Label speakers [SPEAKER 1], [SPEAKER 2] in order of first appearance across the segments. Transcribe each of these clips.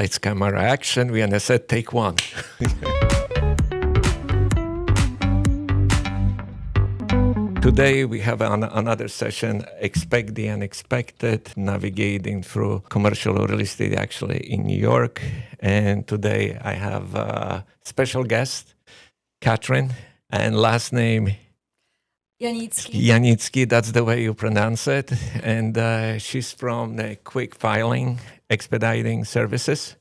[SPEAKER 1] Lights, camera, action. We're gonna set take one. Today we have another session, Expect the Unexpected, navigating through commercial real estate actually in New York. And today I have a special guest, Katherine, and last name Janicki, that's the way you pronounce it. And she's from the Quick Filing Expediting Services.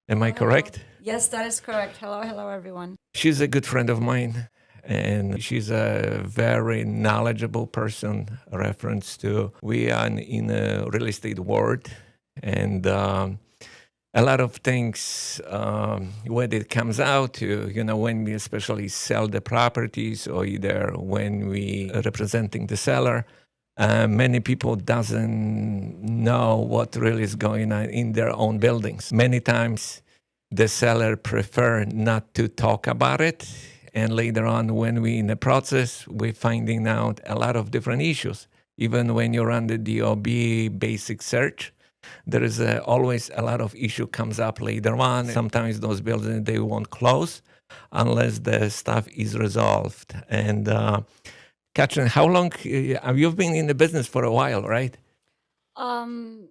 [SPEAKER 1] Am I correct?
[SPEAKER 2] Yes, that is correct. Hello, everyone.
[SPEAKER 1] She's a good friend of mine, and she's a very knowledgeable person. Reference to we are in a real estate world, and a lot of things when it comes out to, when we especially sell the properties or either when we are representing the seller, many people doesn't know what really is going on in their own buildings. Many times the seller prefer not to talk about it. And later on, when we in the process, we're finding out a lot of different issues. Even when you run the DOB basic search, there is always a lot of issue comes up later on. Sometimes those buildings, they won't close unless the stuff is resolved. And Katherine, how long have you been in the business for a while, right?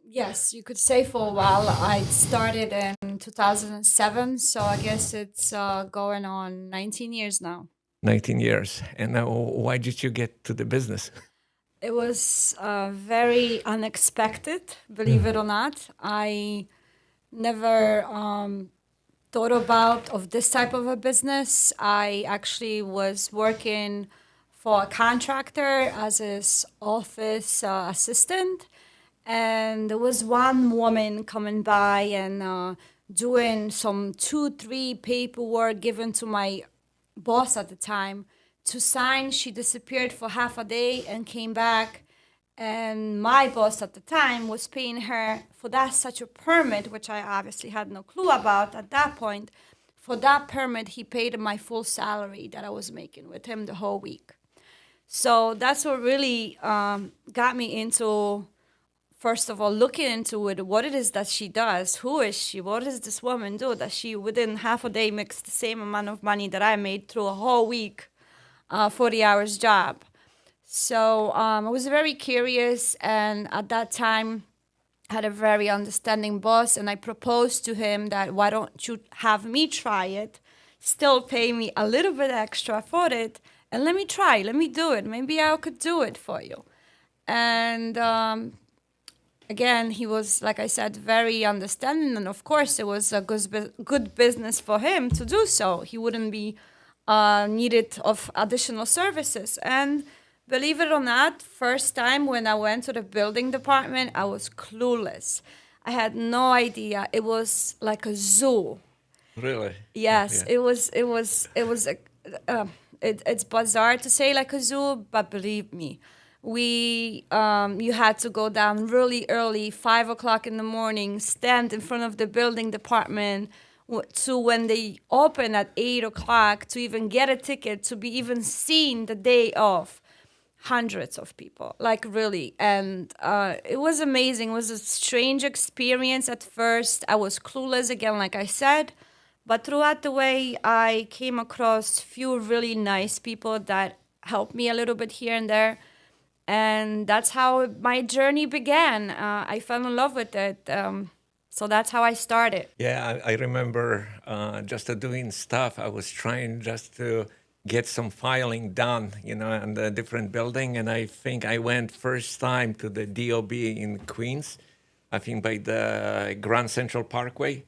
[SPEAKER 2] Yes, you could say for a while. I started in 2007, so I guess it's going on 19 years now.
[SPEAKER 1] 19 years. And why did you get to the business?
[SPEAKER 2] It was very unexpected, believe it or not. I never thought about of this type of a business. I actually was working for a contractor as his office assistant. And there was one woman coming by and doing some 2-3 paperwork given to my boss at the time to sign. She disappeared for half a day and came back. And my boss at the time was paying her for that such a permit, which I obviously had no clue about at that point. For that permit, he paid my full salary that I was making with him the whole week. So that's what really got me into, first of all, looking into it, what it is that she does, who is she, what does this woman do that she within half a day makes the same amount of money that I made through a whole week, 40 hours job. So I was very curious, and at that time had a very understanding boss, and I proposed to him that why don't you have me try it, still pay me a little bit extra for it, and let me do it. Maybe I could do it for you. And again, he was, like I said, very understanding. And of course, it was a good business for him to do so. He wouldn't be needed of additional services. And believe it or not, first time when I went to the building department, I was clueless. I had no idea. It was like a zoo.
[SPEAKER 1] Really?
[SPEAKER 2] Yes,
[SPEAKER 1] Yeah.
[SPEAKER 2] It's bizarre to say like a zoo, but believe me, you had to go down really early, 5 o'clock in the morning, stand in front of the building department to when they open at 8 o'clock to even get a ticket, to be even seen the day of. Hundreds of people, like really. And it was amazing. It was a strange experience at first. I was clueless again, like I said. But throughout the way, I came across few really nice people that helped me a little bit here and there. And that's how my journey began. I fell in love with it. So that's how I started.
[SPEAKER 1] Yeah, I remember just doing stuff. I was trying just to get some filing done, in the different building. And I think I went first time to the DOB in Queens, I think by the Grand Central Parkway.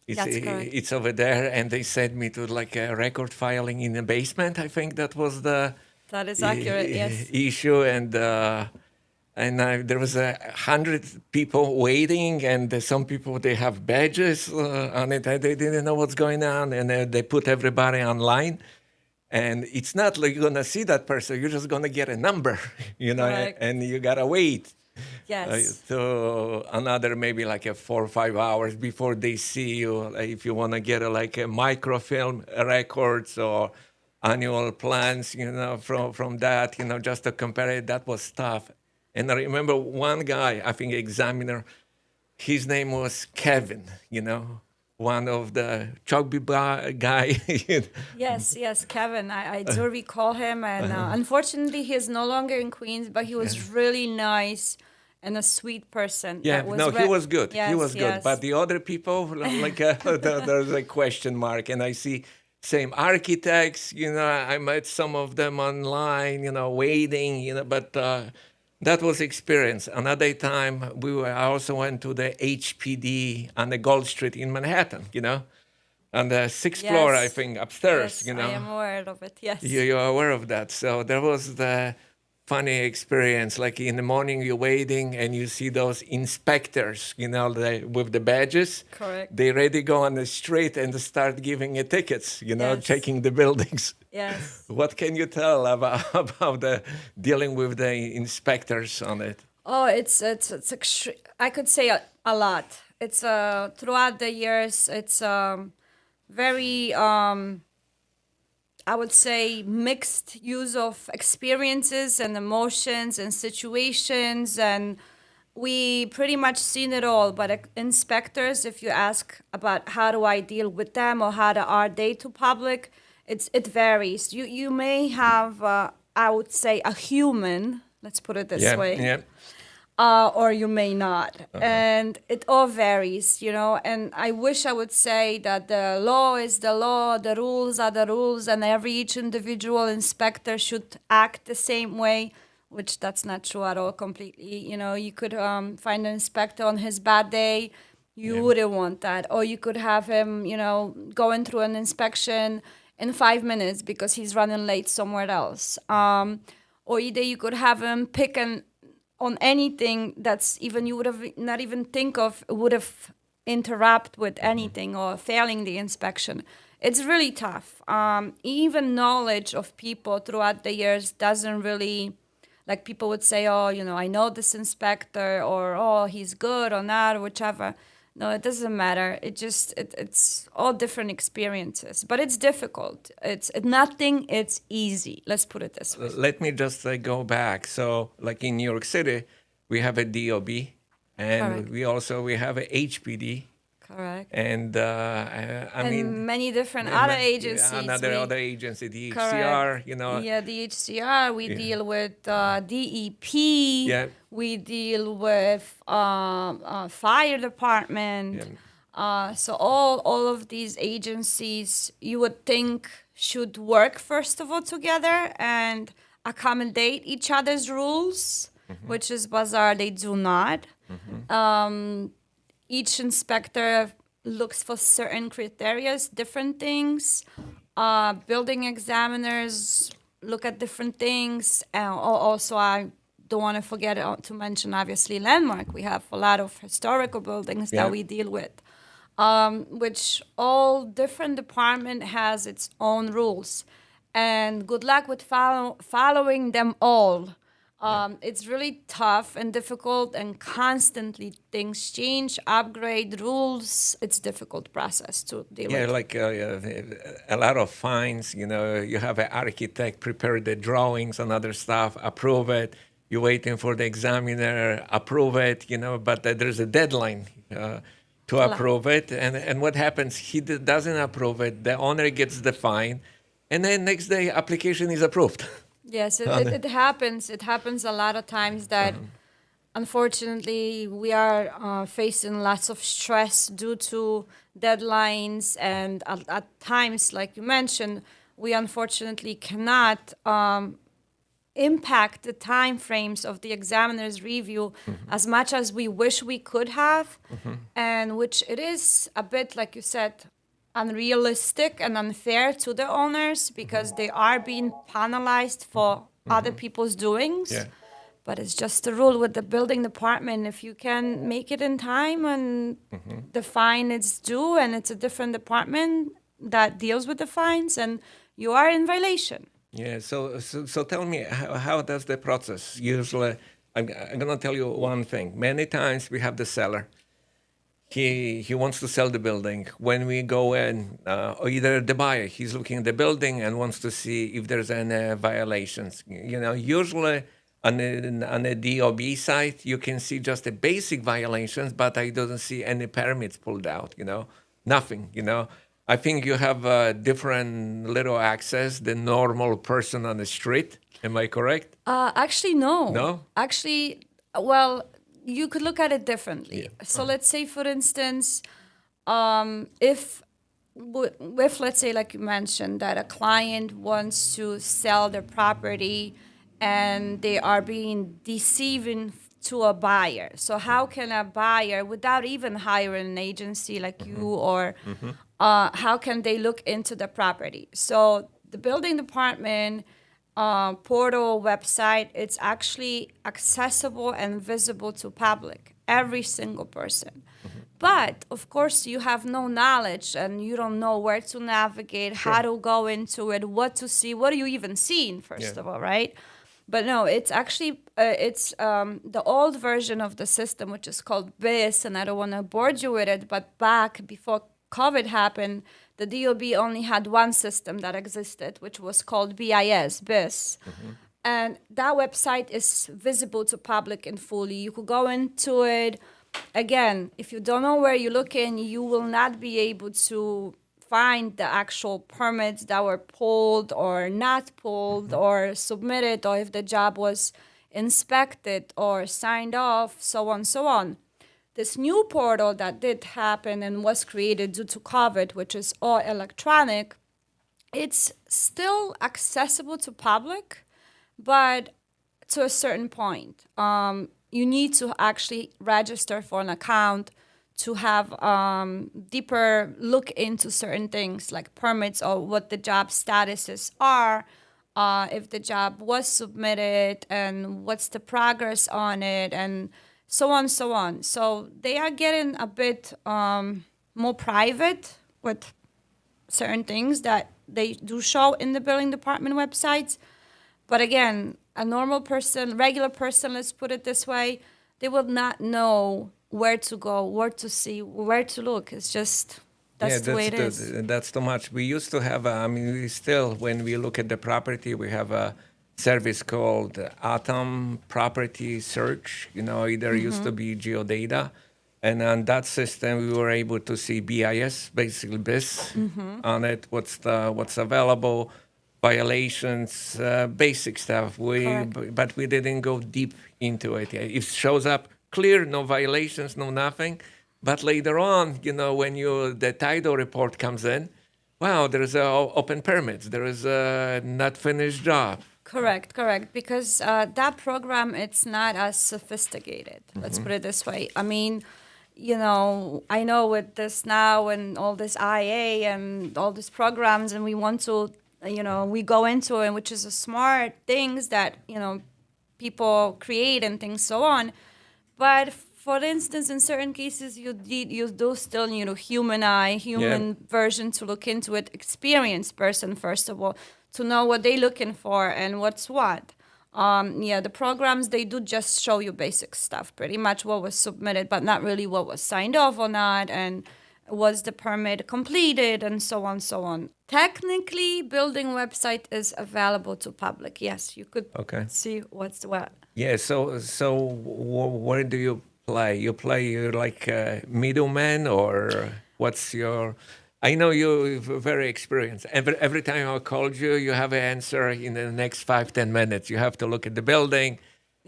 [SPEAKER 2] That's correct.
[SPEAKER 1] It's over there. And they sent me to like a record filing in the basement. I think that was the
[SPEAKER 2] That is accurate, yes.
[SPEAKER 1] issue. And there was 100 people waiting, and some people, they have badges on it. They didn't know what's going on, and they put everybody online. And it's not like you're going to see that person. You're just going to get a number,
[SPEAKER 2] Correct.
[SPEAKER 1] and you got to wait.
[SPEAKER 2] Yes.
[SPEAKER 1] So another maybe like 4 or 5 hours before they see you, if you want to get like a microfilm records or annual plans, from that, just to compare it. That was tough. And I remember one guy, I think examiner, his name was Kevin, one of the chubby guy.
[SPEAKER 2] Yes, Kevin. I do recall him, and unfortunately, he is no longer in Queens. But he was really nice and a sweet person.
[SPEAKER 1] Yeah,
[SPEAKER 2] That was
[SPEAKER 1] no, he was good. He
[SPEAKER 2] Yes,
[SPEAKER 1] was good.
[SPEAKER 2] yes.
[SPEAKER 1] But the other people, like, there's a question mark. And I see same architects, I met some of them online, waiting, but that was experience. Another time, I also went to the HPD on the Gold Street in Manhattan, on the sixth floor, I think, upstairs,
[SPEAKER 2] Yes, I am aware of it. Yes.
[SPEAKER 1] You're aware of that. So there was the funny experience. Like in the morning, you're waiting and you see those inspectors, with the badges.
[SPEAKER 2] Correct.
[SPEAKER 1] They ready go on the street and start giving you tickets,
[SPEAKER 2] Yes.
[SPEAKER 1] checking the buildings.
[SPEAKER 2] Yes.
[SPEAKER 1] What can you tell about the dealing with the inspectors on it?
[SPEAKER 2] Oh, it's I could say a lot. It's throughout the years. It's very I would say mixed use of experiences and emotions and situations, and we pretty much seen it all. But inspectors, if you ask about how do I deal with them or are they to public, it varies. You may have I would say a human. Let's put it this way.
[SPEAKER 1] Yeah.
[SPEAKER 2] Or you may not. And it all varies, And I wish I would say that the law is the law, the rules are the rules, and each individual inspector should act the same way, which that's not true at all completely. You could find an inspector on his bad day. You wouldn't want that. Or you could have him, going through an inspection in 5 minutes because he's running late somewhere else. Or either you could have him pick on anything that's even you would have not even think of would have interrupt with anything or failing the inspection. It's really tough. Even knowledge of people throughout the years doesn't really, like people would say, oh, I know this inspector, or oh, he's good or not, or whichever. No, it doesn't matter. It's all different experiences, but it's difficult. It's easy. Let's put it this way.
[SPEAKER 1] Let me just go back. So, like in New York City, we have a DOB, and
[SPEAKER 2] Correct.
[SPEAKER 1] we have a HPD.
[SPEAKER 2] Correct.
[SPEAKER 1] And I mean,
[SPEAKER 2] many different other agencies.
[SPEAKER 1] Other agency, the HCR,
[SPEAKER 2] Correct. Yeah, the HCR. We deal with DEP.
[SPEAKER 1] Yeah.
[SPEAKER 2] We deal with fire department. So all of these agencies, you would think, should work first of all together and accommodate each other's rules, which is bizarre. They do not. Each inspector looks for certain criteria, different things. Building examiners look at different things. And also, I don't want to forget to mention, obviously, landmark. We have a lot of historical buildings that we deal with, which all different department has its own rules. And good luck with following them all. It's really tough and difficult, and constantly things change, upgrade rules. It's a difficult process to deal with.
[SPEAKER 1] Yeah, like a lot of fines. You have an architect prepare the drawings and other stuff, approve it. You're waiting for the examiner approve it. But there's a deadline to approve it. And what happens? He doesn't approve it. The owner gets the fine, and then next day application is approved.
[SPEAKER 2] Yes, it happens. It happens a lot of times that, unfortunately, we are facing lots of stress due to deadlines, and at times, like you mentioned, we unfortunately cannot impact the time frames of the examiner's review as much as we wish we could have, and which it is a bit, like you said, unrealistic and unfair to the owners because they are being penalized for other people's doings.
[SPEAKER 1] Yeah.
[SPEAKER 2] But it's just the rule with the building department. If you can make it in time and the fine is due, and it's a different department that deals with the fines, and you are in violation.
[SPEAKER 1] Yeah. So tell me, how does the process usually? I'm gonna tell you one thing. Many times we have the seller. He wants to sell the building. When we go in, or either the buyer, he's looking at the building and wants to see if there's any violations. Usually on the DOB site, you can see just the basic violations, but I don't see any permits pulled out, nothing, I think you have a different little access than normal person on the street. Am I correct?
[SPEAKER 2] Actually, no.
[SPEAKER 1] No?
[SPEAKER 2] Actually, well, you could look at it differently.
[SPEAKER 1] Yeah.
[SPEAKER 2] So let's say, for instance, if let's say, like you mentioned, that a client wants to sell their property and they are being deceiving to a buyer. So how can a buyer, without even hiring an agency like you, or how can they look into the property? So the building department portal website, it's actually accessible and visible to public, every single person. But of course, you have no knowledge and you don't know where to navigate, how to go into it, what to see, what are you even seeing, first of all, right? But no, it's actually the old version of the system, which is called BIS, and I don't want to bore you with it, but back before COVID happened, the DOB only had one system that existed, which was called BIS. And that website is visible to public and fully. You could go into it. Again, if you don't know where you're looking, you will not be able to find the actual permits that were pulled or not pulled or submitted, or if the job was inspected or signed off, so on, so on. This new portal that did happen and was created due to COVID, which is all electronic, it's still accessible to public, but to a certain point. You need to actually register for an account to have deeper look into certain things like permits or what the job statuses are, if the job was submitted and what's the progress on it, and so on, so on. So they are getting a bit more private with certain things that they do show in the building department websites. But again, a normal person, regular person, let's put it this way, they will not know where to go, where to see, where to look. It's just, that's the way it is.
[SPEAKER 1] That's too much. We used to have, we still, when we look at the property, we have a service called Atom Property Search. Either used to be Geodata. And on that system, we were able to see BIS, basically BIS, on it, what's available, violations, basic stuff. But we didn't go deep into it. It shows up clear, no violations, no nothing. But later on, when the title report comes in, wow, there's open permits. There is a not finished job.
[SPEAKER 2] Correct. Because that program, it's not as sophisticated. Let's put it this way. I mean, I know with this now and all this IA and all these programs, and we want to, we go into it, which is a smart things that, people create and things so on. But for instance, in certain cases, you do still need a human version to look into it, experienced person, first of all, to know what they're looking for and what's what. The programs, they do just show you basic stuff, pretty much what was submitted, but not really what was signed off or not, and was the permit completed, and so on, so on. Technically, building website is available to public. Yes, you could see what's what.
[SPEAKER 1] Yeah, so where do you play? You're like a middleman, or what's your... I know you're very experienced. Every time I called you, you have an answer in the next 5-10 minutes. You have to look at the building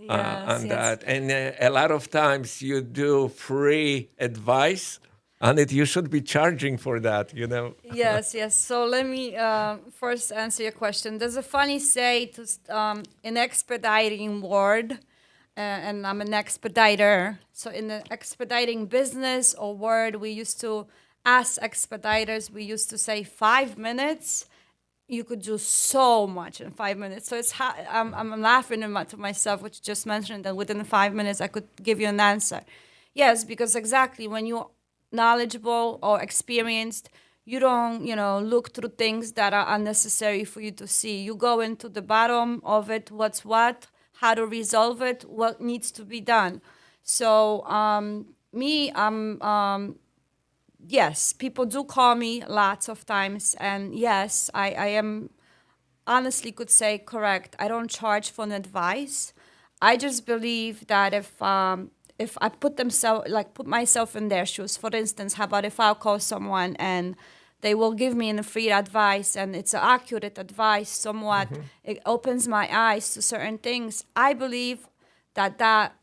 [SPEAKER 1] that. And a lot of times you do free advice on it. You should be charging for that,
[SPEAKER 2] Yes. So let me first answer your question. There's a funny say in expediting word, and I'm an expediter. So in the expediting business or word, we used to... As expeditors, we used to say 5 minutes, you could do so much in 5 minutes. So I'm laughing to myself, which just mentioned that within 5 minutes, I could give you an answer. Yes, because exactly when you're knowledgeable or experienced, you don't, look through things that are unnecessary for you to see. You go into the bottom of it, what's what, how to resolve it, what needs to be done. So yes, people do call me lots of times, and yes, I am honestly could say correct. I don't charge for an advice. I just believe that if I put myself in their shoes, for instance, how about if I'll call someone and they will give me a free advice and it's accurate advice, somewhat it opens my eyes to certain things. I believe that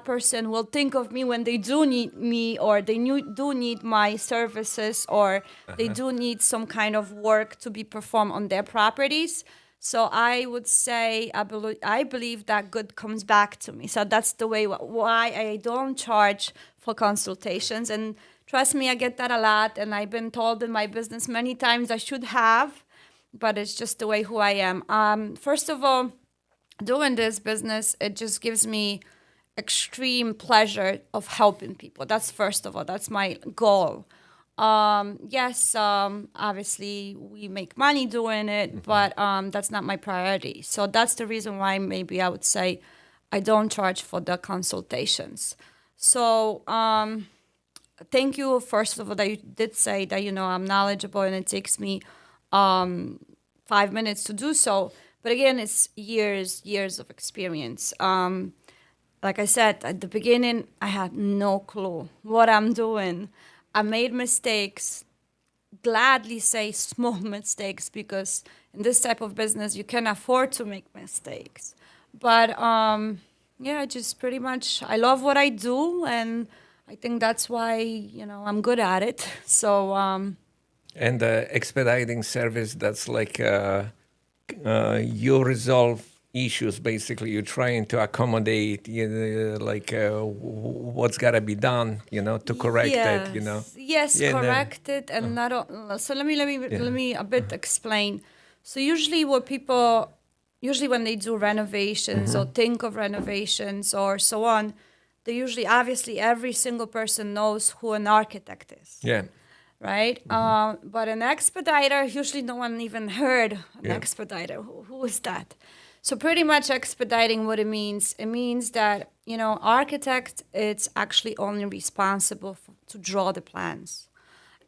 [SPEAKER 2] person will think of me when they do need me, or they do need my services, or they do need some kind of work to be performed on their properties. So I would say I believe that good comes back to me. So that's the way why I don't charge for consultations. And trust me, I get that a lot. And I've been told in my business many times I should have, but it's just the way who I am. First of all, doing this business, it just gives me extreme pleasure of helping people. That's first of all, that's my goal. Yes, obviously we make money doing it, but that's not my priority. So that's the reason why maybe I would say I don't charge for the consultations. So thank you, first of all, that you did say that, I'm knowledgeable and it takes me 5 minutes to do so. But again, it's years of experience. Like I said, at the beginning, I had no clue what I'm doing. I made mistakes, gladly say small mistakes, because in this type of business, you can afford to make mistakes. But yeah, just pretty much, I love what I do, and I think that's why, I'm good at it. So.
[SPEAKER 1] And the expediting service, that's like you resolve issues, basically. You're trying to accommodate, what's got to be done, to correct it,
[SPEAKER 2] Yes,
[SPEAKER 1] Yeah,
[SPEAKER 2] correct it, and not. So let me a bit explain. So usually when they do renovations or think of renovations or so on, they usually, obviously, every single person knows who an architect is.
[SPEAKER 1] Yeah.
[SPEAKER 2] Right? But an expediter, usually no one even heard an expediter. Who is that? So pretty much expediting, what it means that, architect, it's actually only responsible to draw the plans.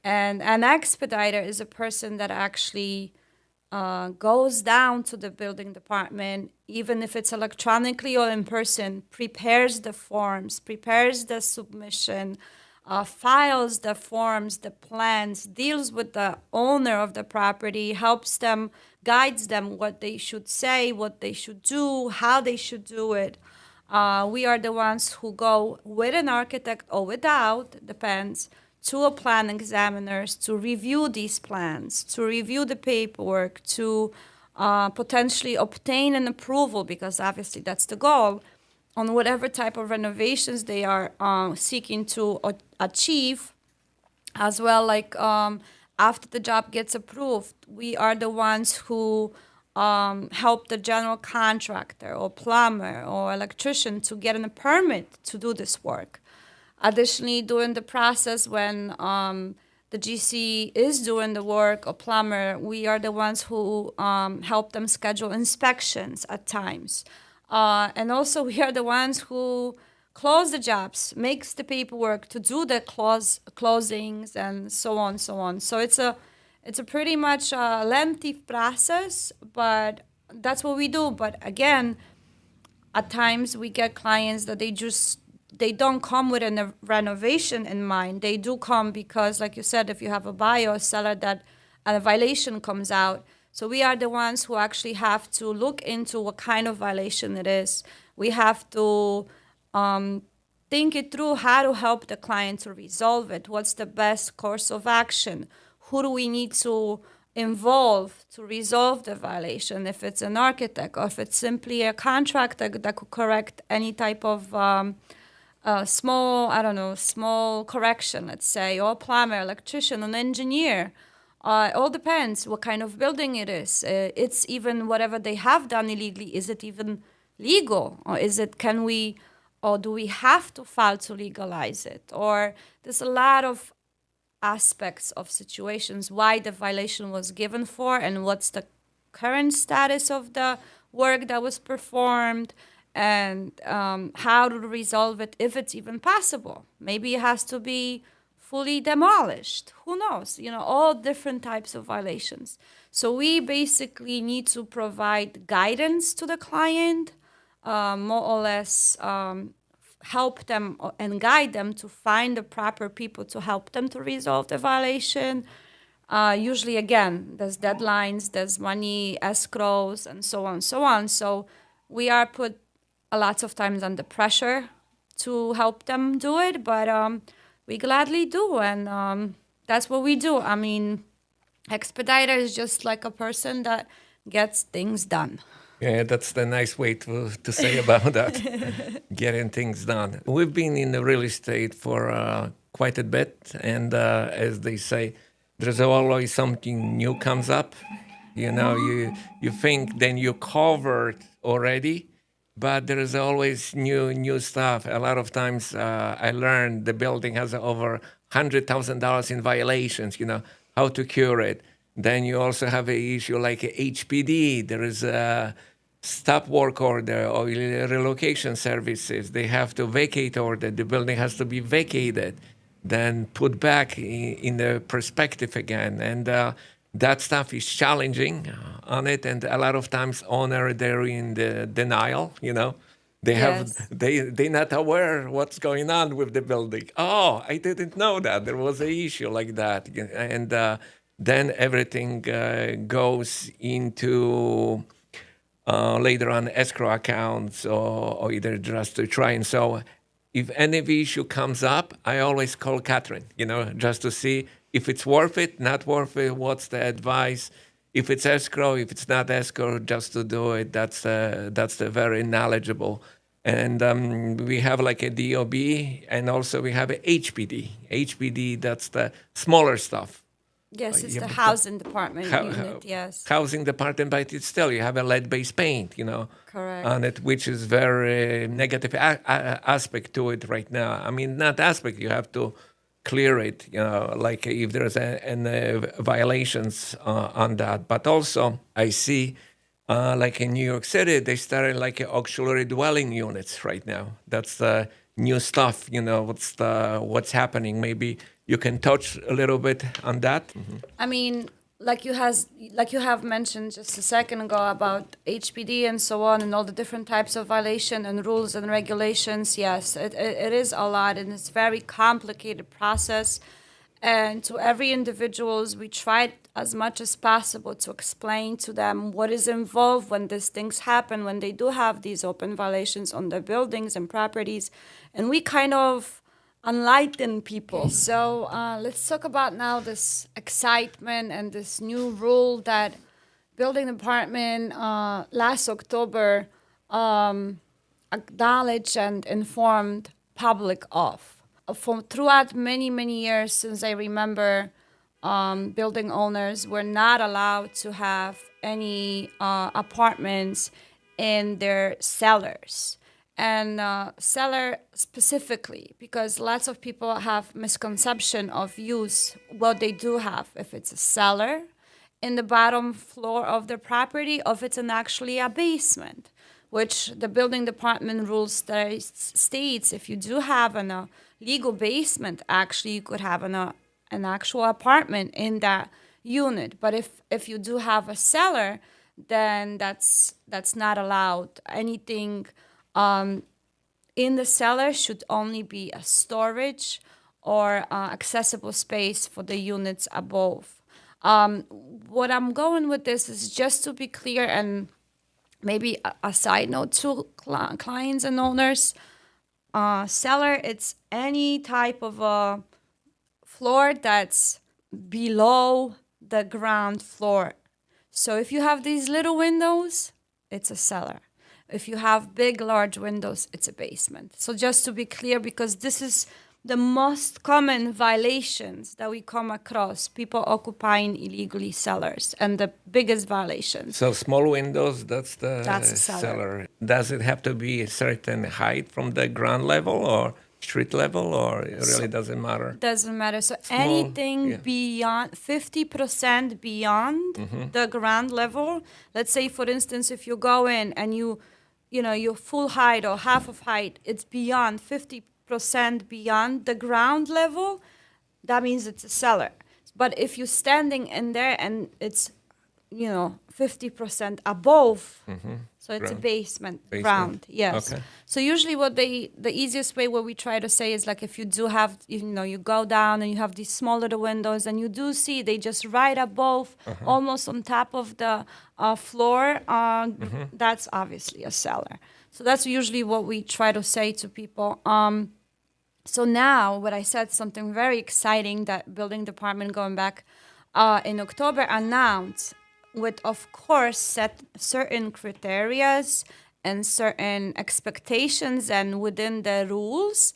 [SPEAKER 2] And an expediter is a person that actually goes down to the building department, even if it's electronically or in person, prepares the forms, prepares the submission, files the forms, the plans, deals with the owner of the property, helps them, guides them what they should say, what they should do, how they should do it. We are the ones who go with an architect or without, depends, to a plan examiners to review these plans, to review the paperwork, to potentially obtain an approval, because obviously that's the goal, on whatever type of renovations they are seeking to achieve, as well. Like after the job gets approved, we are the ones who help the general contractor or plumber or electrician to get a permit to do this work. Additionally, during the process when the GC is doing the work, or plumber, we are the ones who help them schedule inspections at times. And also, we are the ones who close the jobs, makes the paperwork to do the closings, and so on, so on. So it's a pretty much lengthy process, but that's what we do. But again, at times we get clients that they don't come with a renovation in mind. They do come because, like you said, if you have a buyer or seller that a violation comes out, so we are the ones who actually have to look into what kind of violation it is. We have to think it through, how to help the client to resolve it. What's the best course of action? Who do we need to involve to resolve the violation? If it's an architect, or if it's simply a contractor that could correct any type of small correction, let's say, or a plumber, electrician, an engineer. It all depends what kind of building it is. It's even whatever they have done illegally, is it even legal? Or do we have to file to legalize it? Or there's a lot of aspects of situations why the violation was given for, and what's the current status of the work that was performed, and how to resolve it, if it's even possible. Maybe it has to be fully demolished. Who knows? All different types of violations. So we basically need to provide guidance to the client, more or less help them and guide them to find the proper people to help them to resolve the violation. Usually, again, there's deadlines, there's money, escrows, and so on, so on. So we are put a lot of times under pressure to help them do it, but we gladly do, and that's what we do. I mean, expediter is just like a person that gets things done.
[SPEAKER 1] Yeah, that's the nice way to say about that, getting things done. We've been in the real estate for quite a bit, and as they say, there's always something new comes up. You know, you think then you're covered already, but there is always new stuff. A lot of times I learned the building has over $100,000 in violations, you know, how to cure it. Then you also have an issue like a HPD. There is a stop work order or relocation services. They have to vacate order. The building has to be vacated, then put back in the perspective again. And that stuff is challenging on it. And a lot of times owner, they're in the denial, you know. They're not aware what's going on with the building. Oh, I didn't know that there was an issue like that. And then everything goes into later on escrow accounts or either just to try. And so if any issue comes up, I always call Katherine, you know, just to see if it's worth it, not worth it, what's the advice. If it's escrow, if it's not escrow, just to do it. That's the very knowledgeable. And we have like a DOB, and also we have a HPD. HPD, that's the smaller stuff.
[SPEAKER 2] Yes, it's the housing department unit, yes.
[SPEAKER 1] Housing department, but it's still, you have a lead-based paint, you know,
[SPEAKER 2] correct,
[SPEAKER 1] on it, which is very negative aspect to it right now. I mean, not aspect, you have to clear it, you know, like if there's any violations on that. But also, I see, like in New York City, they started like auxiliary dwelling units right now. That's the new stuff, you know, what's happening. Maybe you can touch a little bit on that. Mm-hmm.
[SPEAKER 2] I mean, like you have mentioned just a second ago about HPD and so on, and all the different types of violation and rules and regulations. Yes, it is a lot, and it's a very complicated process. And to every individuals, we tried as much as possible to explain to them what is involved when these things happen, when they do have these open violations on their buildings and properties, and we kind of enlighten people. So let's talk about now this excitement and this new rule that building department last October acknowledged and informed public of. Throughout many years since I remember, building owners were not allowed to have any apartments in their cellars. And cellar specifically, because lots of people have misconception of use, what they do have, if it's a cellar in the bottom floor of the property, or if it's actually a basement, which the building department rules states if you do have a legal basement, actually you could have an actual apartment in that unit. But if you do have a cellar, then that's not allowed. Anything in the cellar should only be a storage or accessible space for the units above. What I'm going with this is just to be clear, and maybe a side note to clients and owners. Cellar, it's any type of a floor that's below the ground floor. So if you have these little windows, it's a cellar. If you have big, large windows, it's a basement. So just to be clear, because this is the most common violations that we come across, people occupying illegally cellars, and the biggest violations.
[SPEAKER 1] So small windows, that's a
[SPEAKER 2] cellar.
[SPEAKER 1] Does it have to be a certain height from the ground level or street level, or it really doesn't matter?
[SPEAKER 2] Doesn't matter. So anything beyond 50% beyond the ground level, let's say, for instance, if you go in and your full height or half of height, it's beyond 50% beyond the ground level, that means it's a cellar. But if you're standing in there and it's 50% above. So it's a
[SPEAKER 1] Ground.
[SPEAKER 2] basement,
[SPEAKER 1] Basement.
[SPEAKER 2] ground, yes.
[SPEAKER 1] Okay.
[SPEAKER 2] So usually the easiest way what we try to say is like if you do have, you go down and you have these small little windows and you do see they just right above, almost on top of the floor, that's obviously a cellar. So that's usually what we try to say to people. So now what I said, something very exciting that building department going back in October announced with, of course, set certain criterias and certain expectations and within the rules.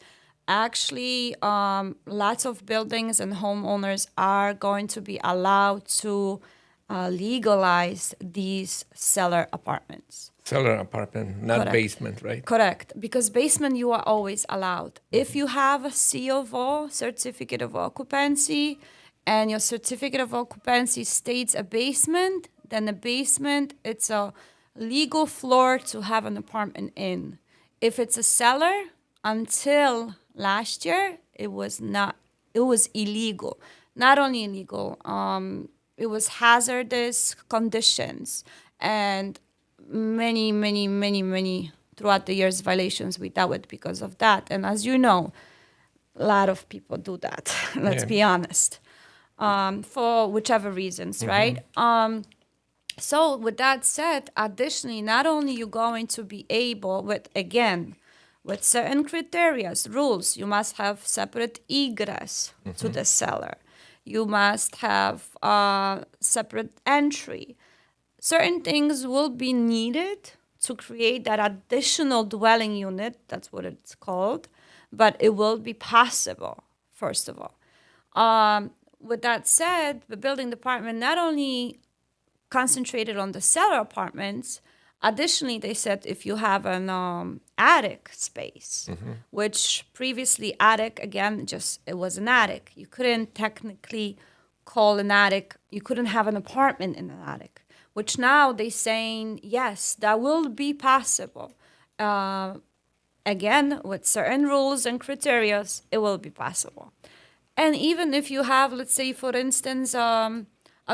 [SPEAKER 2] Actually, lots of buildings and homeowners are going to be allowed to legalize these cellar apartments.
[SPEAKER 1] Cellar apartment, not
[SPEAKER 2] Correct.
[SPEAKER 1] basement, right?
[SPEAKER 2] Correct, because basement you are always allowed. If you have a C of O, certificate of occupancy, and your certificate of occupancy states a basement, then a basement, it's a legal floor to have an apartment in. If it's a cellar, until last year, it was not, it was illegal. Not only illegal, it was hazardous conditions and many throughout the years violations we dealt with because of that. And as you know, a lot of people do that. Let's
[SPEAKER 1] Yeah.
[SPEAKER 2] be honest, for whichever reasons, right? So with that said, additionally, not only you going to be able with certain criteria, rules, you must have separate egress to the cellar. You must have separate entry. Certain things will be needed to create that additional dwelling unit, that's what it's called, but it will be possible, first of all. With that said, the building department not only concentrated on the cellar apartments, additionally, they said if you have an attic space, which previously attic, again, it was an attic. You couldn't technically call an attic, you couldn't have an apartment in an attic, which now they're saying, yes, that will be possible. Again, with certain rules and criteria, it will be possible. And even if you have, let's say, for instance, a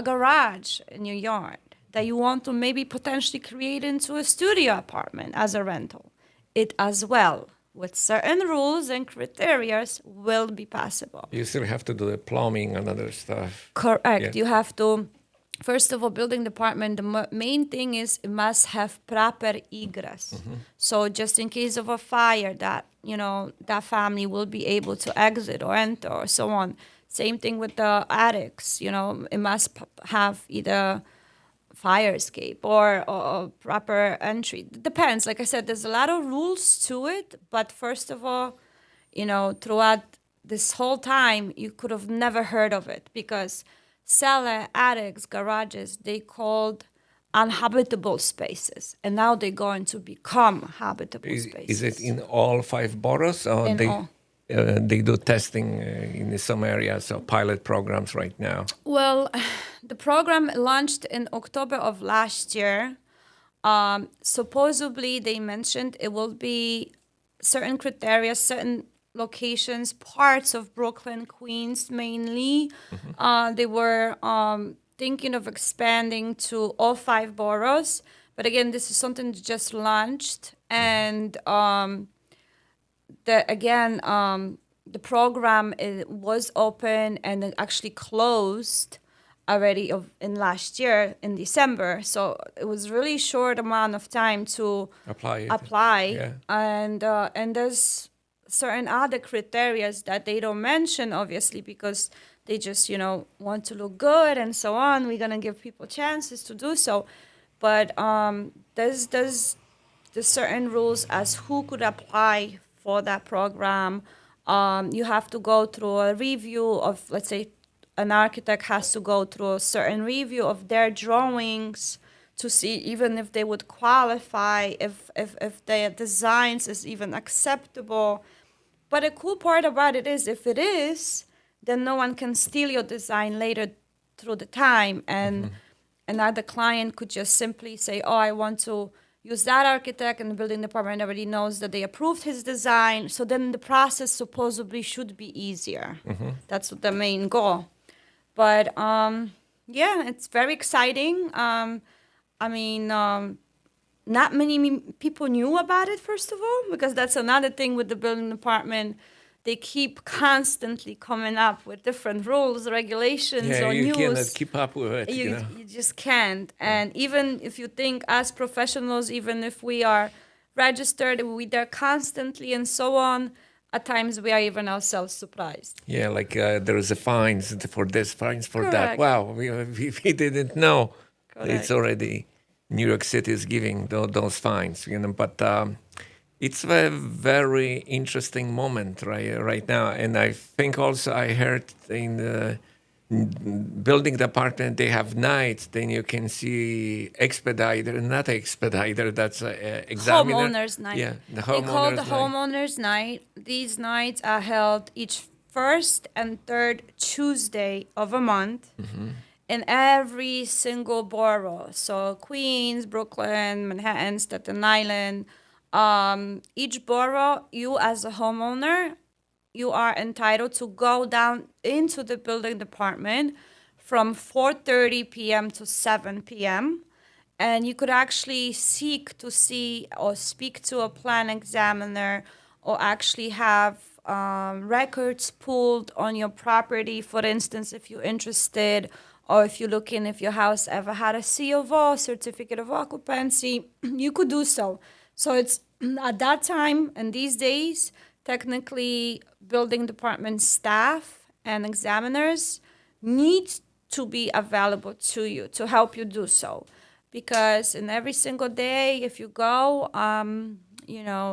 [SPEAKER 2] garage in your yard that you want to maybe potentially create into a studio apartment as a rental, it as well, with certain rules and criteria, will be possible.
[SPEAKER 1] You still have to do the plumbing and other stuff.
[SPEAKER 2] Correct.
[SPEAKER 1] Yeah.
[SPEAKER 2] You have to, first of all, building department, the main thing is it must have proper egress. So just in case of a fire, that that family will be able to exit or enter or so on. Same thing with the attics. It must have either fire escape or proper entry. It depends. Like I said, there's a lot of rules to it. But first of all, throughout this whole time, you could have never heard of it because cellar, attics, garages, they called uninhabitable spaces. And now they're going to become habitable spaces.
[SPEAKER 1] Is it in all 5 boroughs, or
[SPEAKER 2] In
[SPEAKER 1] they
[SPEAKER 2] all.
[SPEAKER 1] They do testing in some areas, or pilot programs right now?
[SPEAKER 2] Well, the program launched in October of last year. Supposedly, they mentioned it will be certain criteria, certain locations, parts of Brooklyn, Queens mainly. They were thinking of expanding to all 5 boroughs. But again, this is something that just launched. And the program was open and it actually closed already in last year in December. So it was really short amount of time to apply.
[SPEAKER 1] Yeah.
[SPEAKER 2] And there's certain other criteria that they don't mention, obviously, because they just, want to look good and so on. We're going to give people chances to do so. But there's certain rules as who could apply for that program. You have to go through a review of, let's say, an architect has to go through a certain review of their drawings to see even if they would qualify, if their designs is even acceptable. But the cool part about it is, if it is, then no one can steal your design later through the time. And another client could just simply say, oh, I want to use that architect, and the building department already knows that they approved his design. So then the process supposedly should be easier. That's the main goal. But Yeah, it's very exciting. I mean, not many people knew about it, first of all, because that's another thing with the building department. They keep constantly coming up with different rules, regulations,
[SPEAKER 1] Yeah,
[SPEAKER 2] or
[SPEAKER 1] you cannot
[SPEAKER 2] news.
[SPEAKER 1] keep up with it, you know.
[SPEAKER 2] You just can't. And even if you think as professionals, even if we are registered, we there constantly and so on, at times we are even ourselves surprised.
[SPEAKER 1] Yeah, like there is a fines for this, fines for that.
[SPEAKER 2] Correct.
[SPEAKER 1] Wow, we didn't know. It's
[SPEAKER 2] Correct.
[SPEAKER 1] already New York City is giving those fines, you know. But it's a very interesting moment right now, and I think also I heard in the building department they have nights. Then you can see expediter, not expediter. That's examiner.
[SPEAKER 2] Homeowners night.
[SPEAKER 1] Yeah, the
[SPEAKER 2] They call the
[SPEAKER 1] homeowners night.
[SPEAKER 2] homeowners night. These nights are held each first and third Tuesday of a month in every single borough. So Queens, Brooklyn, Manhattan, Staten Island. Each borough, you as a homeowner, you are entitled to go down into the building department from 4:30 p.m. to 7 p.m. And you could actually seek to see or speak to a plan examiner or actually have records pulled on your property. For instance, if you're interested or if you're looking if your house ever had a C of O, certificate of occupancy, you could do so. So it's at that time and these days, technically, building department staff and examiners need to be available to you to help you do so. Because in every single day, if you go,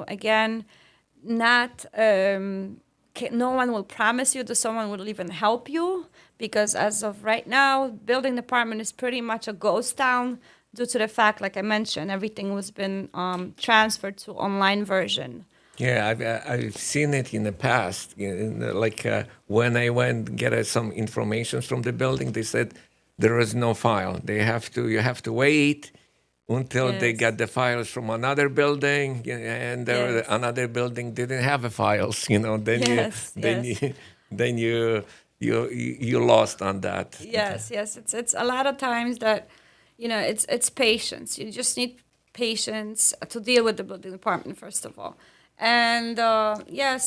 [SPEAKER 2] again, not no one will promise you that someone will even help you because as of right now, building department is pretty much a ghost town due to the fact, like I mentioned, everything was been transferred to online version.
[SPEAKER 1] Yeah, I've seen it in the past. Like when I went get some information from the building, they said there is no file. You have to wait until they
[SPEAKER 2] Yes.
[SPEAKER 1] got the files from another building, and
[SPEAKER 2] Yes.
[SPEAKER 1] another building didn't have the files. You know,
[SPEAKER 2] Yes. Yes.
[SPEAKER 1] then you lost on that.
[SPEAKER 2] Yes, yes. It's a lot of times that, it's patience. You just need patience to deal with the building department first of all, and yes,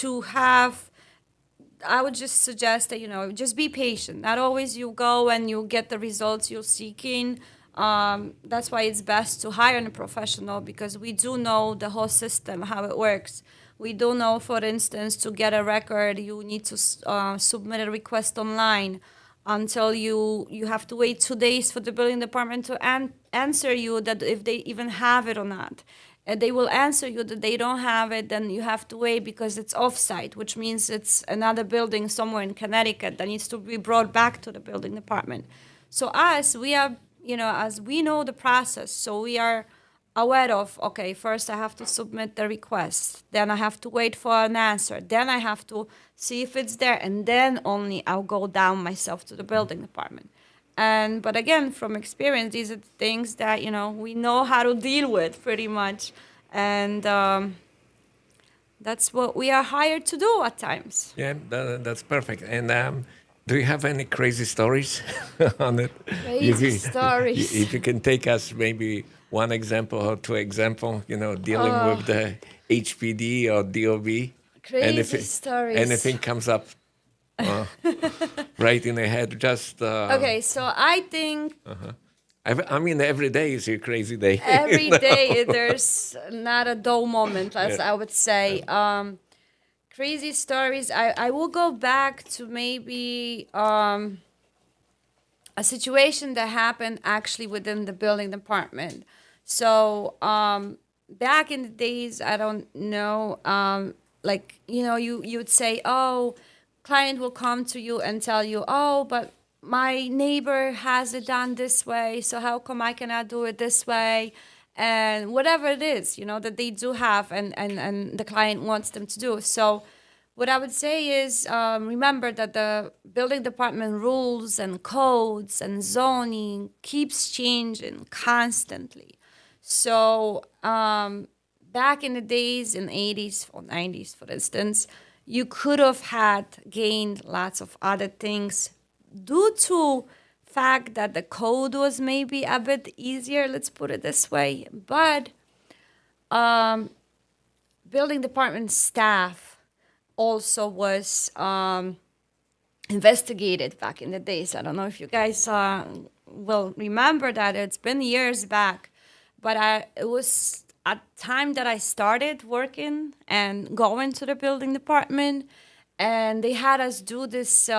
[SPEAKER 2] to have. I would just suggest that just be patient. Not always you go and you get the results you're seeking. That's why it's best to hire a professional because we do know the whole system how it works. We do know, for instance, to get a record, you need to submit a request online until you have to wait 2 days for the building department to answer you that if they even have it or not. And they will answer you that they don't have it, then you have to wait because it's offsite, which means it's another building somewhere in Connecticut that needs to be brought back to the building department. So us, we are, as we know the process, so we are aware of, okay, first I have to submit the request, then I have to wait for an answer, then I have to see if it's there, and then only I'll go down myself to the building department. But again, from experience, these are things that we know how to deal with pretty much, and that's what we are hired to do at times.
[SPEAKER 1] Yeah, that's perfect. And do you have any crazy stories on it?
[SPEAKER 2] Crazy stories.
[SPEAKER 1] If you can take us maybe one example or two example, dealing with the HPD or DOB.
[SPEAKER 2] Crazy stories.
[SPEAKER 1] Anything comes up right in the head, just...
[SPEAKER 2] Okay, so I think
[SPEAKER 1] I mean, every day is a crazy day.
[SPEAKER 2] every day there's not a dull moment, as I would say. Crazy stories. I will go back to maybe a situation that happened actually within the building department. So back in the days, I don't know, you would say, oh, client will come to you and tell you, oh, but my neighbor has it done this way, so how come I cannot do it this way? And whatever it is, that they do have and the client wants them to do. So what I would say is remember that the building department rules and codes and zoning keeps changing constantly. So back in the days, in 80s or 90s, for instance, you could have had gained lots of other things due to fact that the code was maybe a bit easier, let's put it this way. But building department staff also was investigated back in the days. I don't know if you guys will remember that. It's been years back. But it was a time that I started working and going to the building department, and they had us do this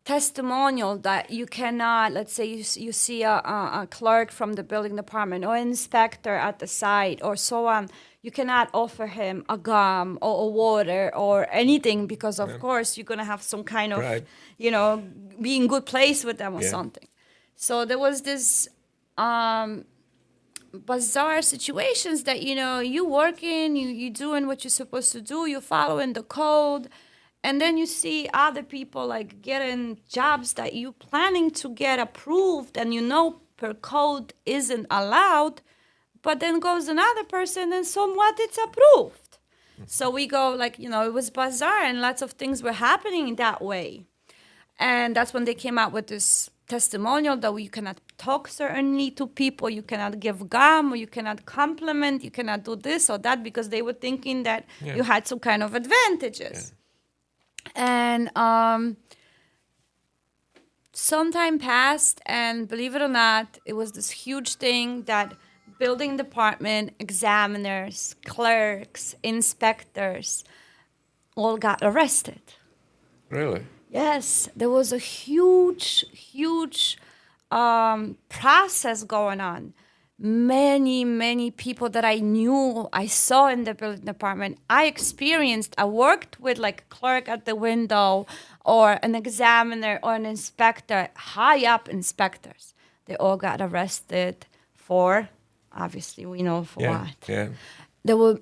[SPEAKER 2] testimonial that you cannot, let's say you see a clerk from the building department or inspector at the site or so on, you cannot offer him a gum or a water or anything because, of course, you're going to have some kind of, be in good place with them or something. So there was this bizarre situations that, you working, you doing what you're supposed to do, you're following the code, and then you see other people like getting jobs that you planning to get approved and per code isn't allowed, but then goes another person and somewhat it's approved. So we go it was bizarre and lots of things were happening that way. And that's when they came out with this testimonial that you cannot talk certainly to people, you cannot give gum, or you cannot compliment, you cannot do this or that because they were thinking that you had some kind of advantages. And some time passed, and believe it or not, it was this huge thing that building department examiners, clerks, inspectors all got arrested.
[SPEAKER 1] Really?
[SPEAKER 2] Yes, there was a huge process going on. Many people that I knew, I saw in the building department, I worked with like a clerk at the window or an examiner or an inspector, high up inspectors. They all got arrested for, obviously we know for what.
[SPEAKER 1] Yeah.
[SPEAKER 2] There were,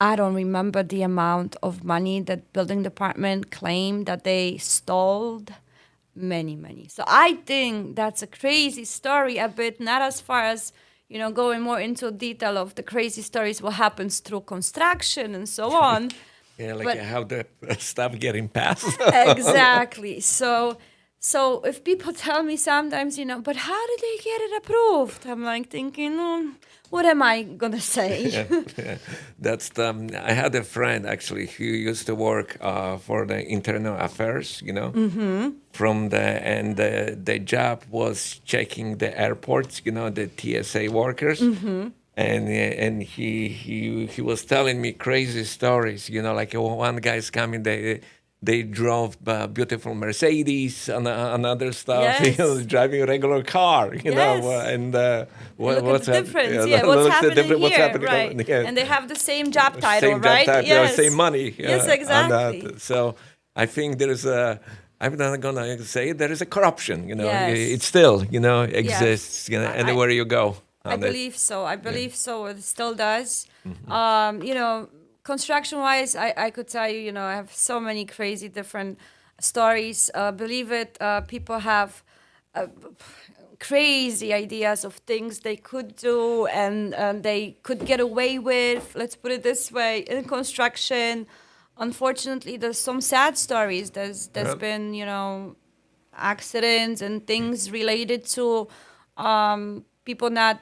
[SPEAKER 2] I don't remember the amount of money that building department claimed that they stole. Many. So I think that's a crazy story a bit, not as far as, going more into detail of the crazy stories, what happens through construction and so on.
[SPEAKER 1] But how the stuff getting passed.
[SPEAKER 2] Exactly. So if people tell me sometimes, but how did they get it approved? I'm like thinking, what am I going to say?
[SPEAKER 1] That's I had a friend actually who used to work for the internal affairs, and the job was checking the airports, the TSA workers. And he was telling me crazy stories, like one guy's coming, they drove beautiful Mercedes and other stuff,
[SPEAKER 2] Yes.
[SPEAKER 1] driving a regular car,
[SPEAKER 2] Yes.
[SPEAKER 1] and
[SPEAKER 2] What's the difference? What's happening here, right?
[SPEAKER 1] Yeah.
[SPEAKER 2] And they have the same job title,
[SPEAKER 1] same
[SPEAKER 2] right?
[SPEAKER 1] Job title, same money.
[SPEAKER 2] Yes, exactly.
[SPEAKER 1] So I think there is I'm not gonna say there is a corruption.
[SPEAKER 2] Yes.
[SPEAKER 1] It still exists.
[SPEAKER 2] Yes.
[SPEAKER 1] Anywhere you go.
[SPEAKER 2] I believe so. So. It still does. Construction-wise, I could tell you, I have so many crazy different stories. Believe it, people have crazy ideas of things they could do and they could get away with, let's put it this way, in construction. Unfortunately, there's some sad stories. There's been, accidents and things related to people not,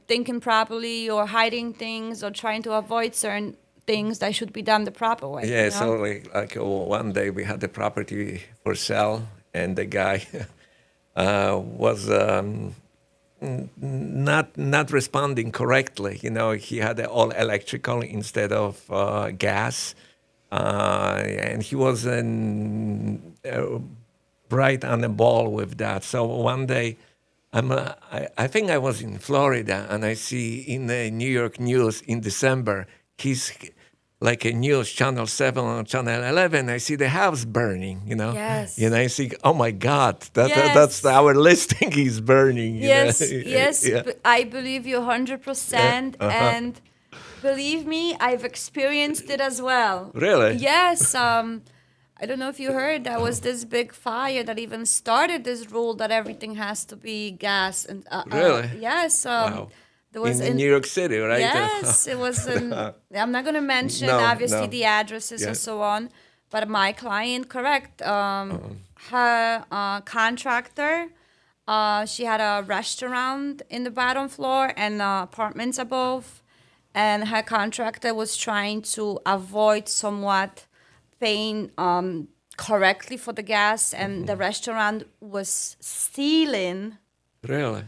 [SPEAKER 2] thinking properly or hiding things or trying to avoid certain things that should be done the proper way.
[SPEAKER 1] Yeah, so like one day we had the property for sale and the guy was not responding correctly. He had all electrical instead of gas, and he was right on the ball with that. So one day, I think I was in Florida, and I see in the New York news in December, he's like a news, Channel 7 or Channel 11, I see the house burning,
[SPEAKER 2] Yes.
[SPEAKER 1] I see, oh my God,
[SPEAKER 2] Yes.
[SPEAKER 1] that's our listing is burning.
[SPEAKER 2] Yes,
[SPEAKER 1] Yeah.
[SPEAKER 2] I believe you 100%. And believe me, I've experienced it as well.
[SPEAKER 1] Really?
[SPEAKER 2] Yes. I don't know if you heard, there was this big fire that even started this rule that everything has to be gas. And
[SPEAKER 1] Really?
[SPEAKER 2] Yes.
[SPEAKER 1] Wow.
[SPEAKER 2] There was
[SPEAKER 1] in New York City, right?
[SPEAKER 2] Yes, it was in, I'm not going to mention, obviously, the addresses and so on. But my client, correct, her contractor, she had a restaurant in the bottom floor and apartments above. And her contractor was trying to avoid somewhat paying correctly for the gas. And the restaurant was stealing
[SPEAKER 1] Really?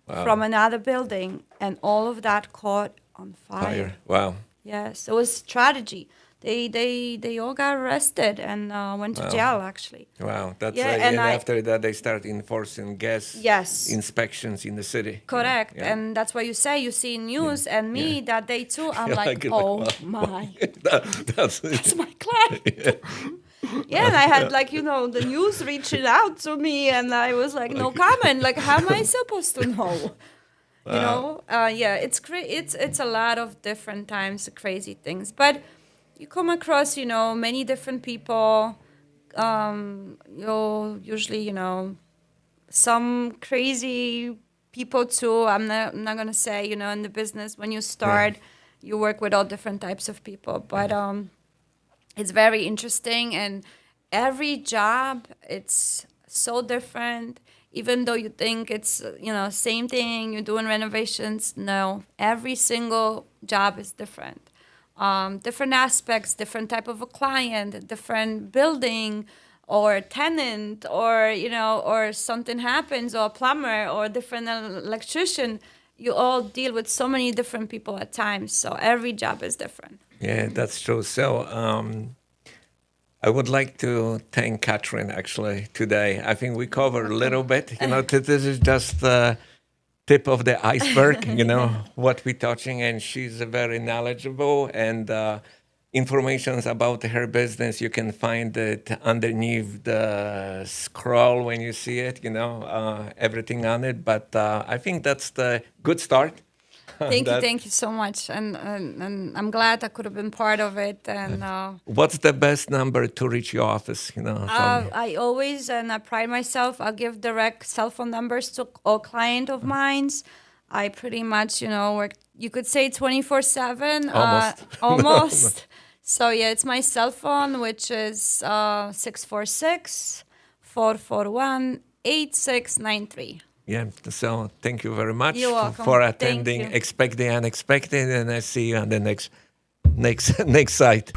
[SPEAKER 2] from another building. And all of that caught on fire.
[SPEAKER 1] Wow.
[SPEAKER 2] Yes, it was strategy. They all got arrested and went to jail, actually.
[SPEAKER 1] Wow. That's
[SPEAKER 2] Yeah,
[SPEAKER 1] and
[SPEAKER 2] and
[SPEAKER 1] after that they start enforcing gas
[SPEAKER 2] Yes.
[SPEAKER 1] inspections in the city.
[SPEAKER 2] Correct.
[SPEAKER 1] Yeah.
[SPEAKER 2] And that's what you say. You see in news and me that day too. I'm
[SPEAKER 1] Yeah,
[SPEAKER 2] like,
[SPEAKER 1] like,
[SPEAKER 2] oh
[SPEAKER 1] wow.
[SPEAKER 2] my,
[SPEAKER 1] That's
[SPEAKER 2] that's my client. Yeah, and I had the news reaching out to me, and I was like, no comment. Like, how am I supposed to know? Yeah, it's a lot of different times, crazy things. But you come across, many different people. You'll usually, some crazy people too. I'm not gonna say, in the business when you start, you work with all different types of people. But it's very interesting, and every job it's so different. Even though you think it's same thing, you're doing renovations, no, every single job is different. Different aspects, different type of a client, different building or tenant, or something happens, or a plumber or different electrician. You all deal with so many different people at times, so every job is different.
[SPEAKER 1] Yeah, that's true. So I would like to thank Katherine actually today. I think we covered a little bit. This is just the tip of the iceberg, what we're touching. And she's very knowledgeable, and information about her business, you can find it underneath the scroll when you see it, everything on it. But I think that's the good start.
[SPEAKER 2] Thank you so much, and I'm glad I could have been part of it. And
[SPEAKER 1] what's the best number to reach your office?
[SPEAKER 2] I always, and I pride myself, I'll give direct cell phone numbers to all client of mine. I pretty much, work. You could say 24/7.
[SPEAKER 1] Almost.
[SPEAKER 2] Almost. So yeah, it's my cell phone, which is 646-441-8693.
[SPEAKER 1] Yeah, so thank you very much
[SPEAKER 2] You're welcome.
[SPEAKER 1] for
[SPEAKER 2] Thank
[SPEAKER 1] attending
[SPEAKER 2] you.
[SPEAKER 1] Expect the Unexpected, and I see you on the next site.